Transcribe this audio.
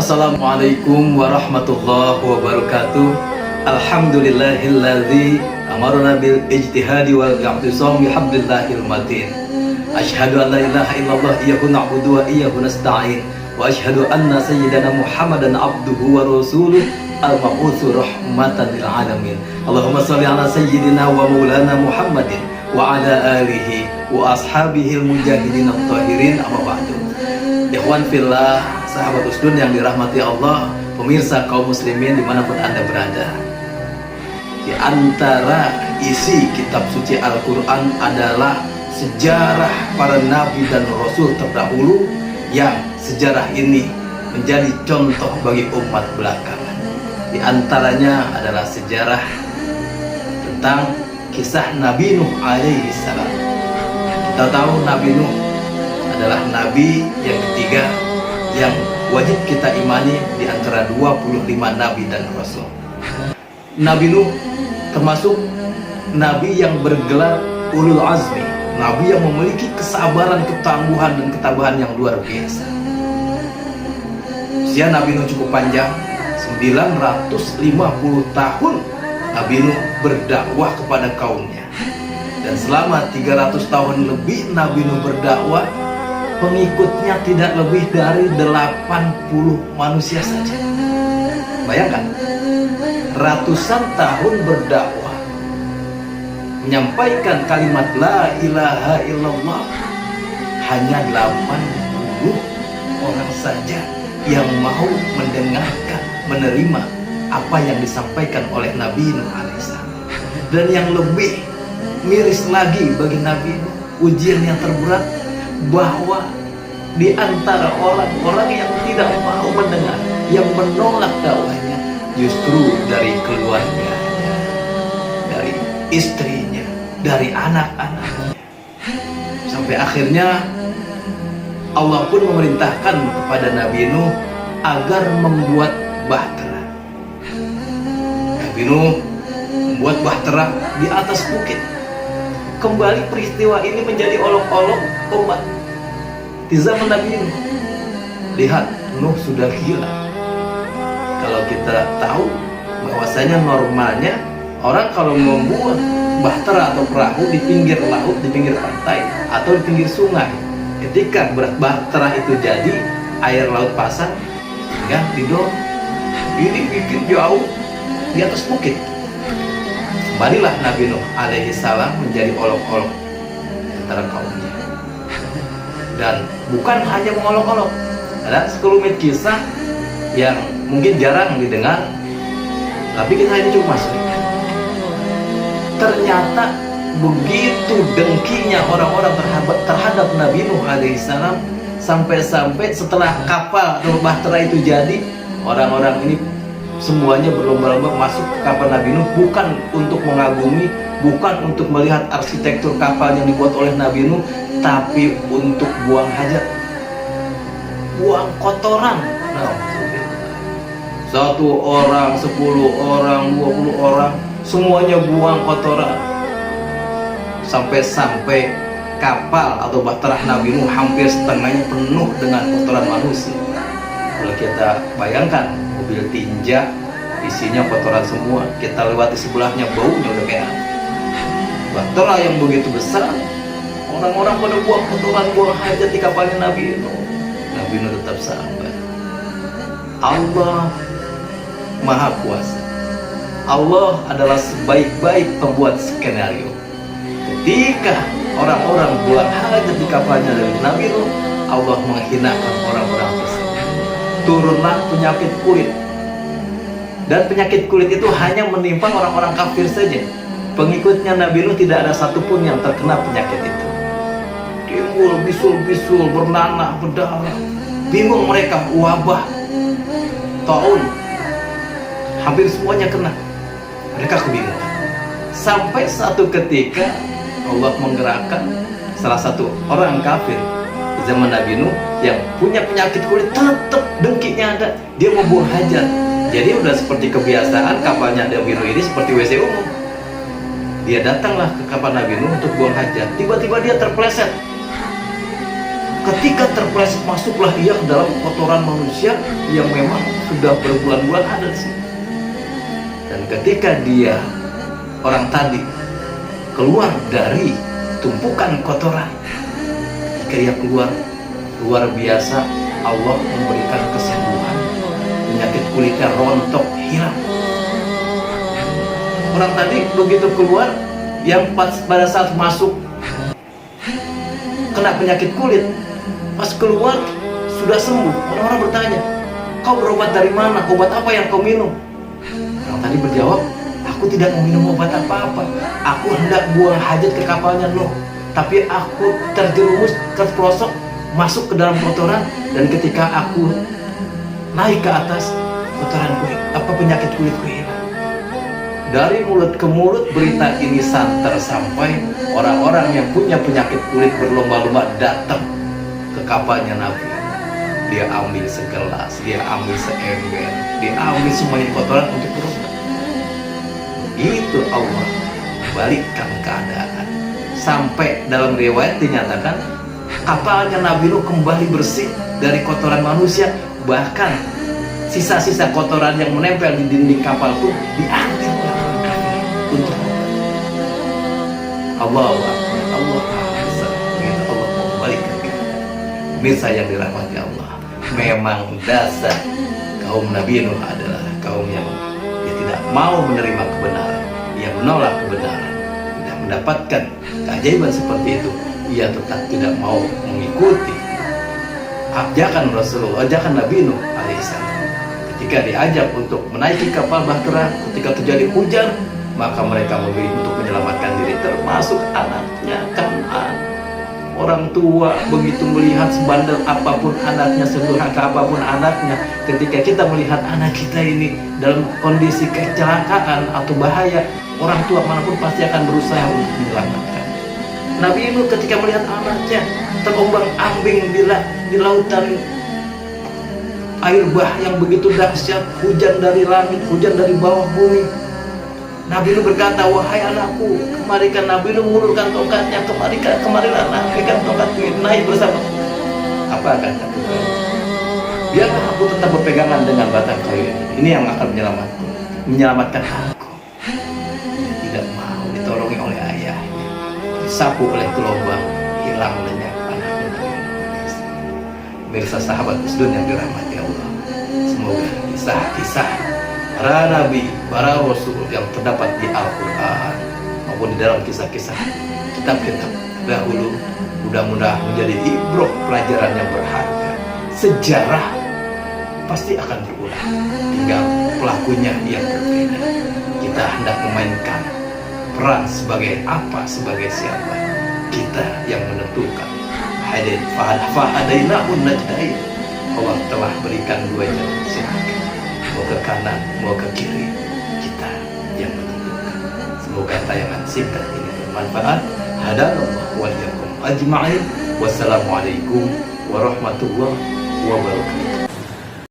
Assalamualaikum warahmatullahi wabarakatuh. Alhamdulillahilladzi amarna bil ijtihadi wal i'tisam bihablillahil matin. Asyhadu an la ilaha illallah iyyahu na'budu wa iyyahu nasta'in. Wa asyhadu anna sayyidana Muhammadan abduhu wa rasuluh al-mab'utsu rahmatan lil alamin. Allahumma shalli ala sayyidina wa maulana Muhammadin wa ala alihi wa ashabihil mujahidin at-tahirin, amma ba'du. Ikhwan fillah, sahabat usdun yang dirahmati Allah, pemirsa kaum muslimin dimanapun Anda berada. Di antara isi kitab suci Al-Quran adalah sejarah para nabi dan rasul terdahulu, yang sejarah ini menjadi contoh bagi umat belakangan. Di antaranya adalah sejarah tentang kisah Nabi Nuh alaihi salam. Kita tahu Nabi Nuh adalah nabi yang ketiga yang wajib kita imani di antara 25 nabi dan rasul. Nabi Nuh termasuk nabi yang bergelar ulul azmi, nabi yang memiliki kesabaran, ketangguhan dan ketabahan yang luar biasa. Usia Nabi Nuh cukup panjang, 950 tahun Nabi Nuh berdakwah kepada kaumnya. Dan selama 300 tahun lebih Nabi Nuh berdakwah, pengikutnya tidak lebih dari 80 manusia saja. Bayangkan, ratusan tahun berdakwah, menyampaikan kalimat la ilaha illallah, hanya 80 orang saja yang mau mendengarkan, menerima apa yang disampaikan oleh Nabi Nuh alaihissalam. Dan yang lebih miris lagi bagi Nabi Nuh, ujian yang terberat, bahwa di antara orang-orang yang tidak mau mendengar, yang menolak dakwahnya, justru dari keluarganya, dari istrinya, dari anak-anaknya. Sampai akhirnya Allah pun memerintahkan kepada Nabi Nuh agar membuat bahtera. Nabi Nuh membuat bahtera di atas bukit. Kembali peristiwa ini menjadi olok-olok umat di zaman Nabi Nuh. Lihat, Nuh sudah gila. Kalau kita tahu bahwasanya normalnya orang kalau membuat bahtera atau perahu di pinggir laut, di pinggir pantai atau di pinggir sungai, ketika bahtera itu jadi, air laut pasang, ya didorong. Ini bikin jauh di atas bukit. Kembalilah Nabi Nuh alaihi salam menjadi olok-olok antara kaumnya. Dan bukan hanya mengolok-olok, ada sekelumit kisah yang mungkin jarang didengar, tapi kita ini cukup masuk. Ternyata begitu dengkinya orang-orang terhadap Nabi Nuh alaihi salam, sampai-sampai setelah kapal atau bahtera itu jadi, orang-orang ini semuanya berlomba-lomba masuk ke kapal Nabi Nuh, bukan untuk mengagumi, bukan untuk melihat arsitektur kapal yang dibuat oleh Nabi Nuh, tapi untuk buang hajat, buang kotoran. Nah, 1 orang, 10 orang, 20 orang, semuanya buang kotoran. Sampai-sampai kapal atau bahtera Nabi Nuh hampir setengahnya penuh dengan kotoran manusia. Kalau kita bayangkan mobil tinja isinya kotoran semua, kita lewati sebelahnya baunya udah kayak bahtera yang begitu besar, orang-orang pada buang kotoran, buang hajat di kapalnya Nabi Nuh. Nabi Nuh tetap sabar. Allah Maha Kuasa. Allah adalah sebaik-baik pembuat skenario. Ketika orang-orang buang hajat di kapalnya Nabi Nuh, Allah menghinakan orang-orang tersebut. Turunlah penyakit kulit. Dan penyakit kulit itu hanya menimpa orang-orang kafir saja. Pengikutnya Nabi Nuh tidak ada satupun yang terkena penyakit itu. Timbul bisul-bisul, bernanah, berdarah. Bingung mereka, wabah, taun, hampir semuanya kena. Mereka kebingungan. Sampai satu ketika Allah menggerakkan salah satu orang kafir di zaman Nabi Nuh yang punya penyakit kulit, tetap dengkinya ada, dia mau buang hajat. Jadi udah seperti kebiasaan kapalnya Nabi Nuh ini seperti WC umum. Dia datanglah ke kapal Nabi Nuh untuk buang hajat. Tiba-tiba dia terpleset Ketika terpeleset, masuklah ia ke dalam kotoran manusia yang memang sudah berbulan-bulan ada di sini. Dan ketika dia, orang tadi, keluar dari tumpukan kotoran, ketika dia keluar, luar biasa, Allah memberikan kesembuhan. Penyakit kulitnya rontok, hilang. Orang tadi begitu keluar, yang pada saat masuk kena penyakit kulit, pas keluar sudah sembuh. Orang-orang bertanya, kau berobat dari mana? Obat apa yang kau minum? Orang tadi berjawab, aku tidak mau minum obat apa-apa. Aku hendak buang hajat ke kapalnya Nuh, tapi aku terjerumus, terperosok, masuk ke dalam kotoran. Dan ketika aku naik ke atas, kotoran kulit, penyakit kulitku hilang. Dari mulut ke mulut berita ini santer sampai orang-orang yang punya penyakit kulit berlomba-lomba datang ke kapalnya Nabi. Dia ambil segelas, dia ambil seember, dia ambil semuanya kotoran untuk berobat. Begitu Allah balikkan keadaan. Sampai dalam riwayat dinyatakan kapalnya Nabi Nuh kembali bersih dari kotoran manusia. Bahkan sisa-sisa kotoran yang menempel di dinding kapal pun diambil orang-orang kafir untuk Allah besar. Allah membalikkan. Pemirsa yang dirahmati Allah, memang dasar kaum Nabi Nuh adalah kaum yang dia tidak mau menerima kebenaran, ia menolak kebenaran, tidak mendapatkan keajaiban seperti itu, ia tetap tidak mau mengikuti ajakan Rasulullah, ajakan Nabi Nuh alaihissalam. Ketika diajak untuk menaiki kapal bahtera, ketika terjadi hujan, maka mereka memilih untuk menyelamatkan diri, termasuk anaknya Kan'an. Orang tua begitu melihat sebandel apapun anaknya, sedurhaka apapun anaknya, ketika kita melihat anak kita ini dalam kondisi kecelakaan atau bahaya, orang tua manapun pasti akan berusaha untuk menyelamatkan. Nabi Nuh ketika melihat anaknya terombang-ambing di lautan air bah yang begitu dahsyat, hujan dari langit, hujan dari bawah bumi, Nabi Nuh berkata, wahai anakku, kemarikan. Nabi Nuh mengulurkan tongkatnya, kemarilah nak, pegang tongkatku, naik bersama. Apa kata Tuhan? Biarlah aku tetap berpegangan dengan batang kayu ini. Ini yang akan menyelamatkan aku. Tidak mau ditolongi oleh ayahnya, disapu oleh gelombang, hilang lenyap anaknya Nabi Nuh. Pemirsa sahabat Usdun yang dirahmati Allah, semoga kisah-kisah para nabi, para rasul yang terdapat di Al-Quran maupun di dalam kisah-kisah kitab-kitab dahulu mudah-mudahan menjadi ibrah, pelajaran yang berharga. Sejarah pasti akan berulang, tinggal pelakunya yang berbeda. Kita hendak memainkan peran sebagai apa, sebagai siapa, kita yang menentukan. Fahadainahun najdain, Allah telah berikan dua jalan, silakan mau ke kanan, mau ke kiri, kita yang menentukan. Semoga tayangan singkat ini bermanfaat. Hadanallahu wa iyyakum ajma'in. Wassalamualaikum warahmatullahi wabarakatuh.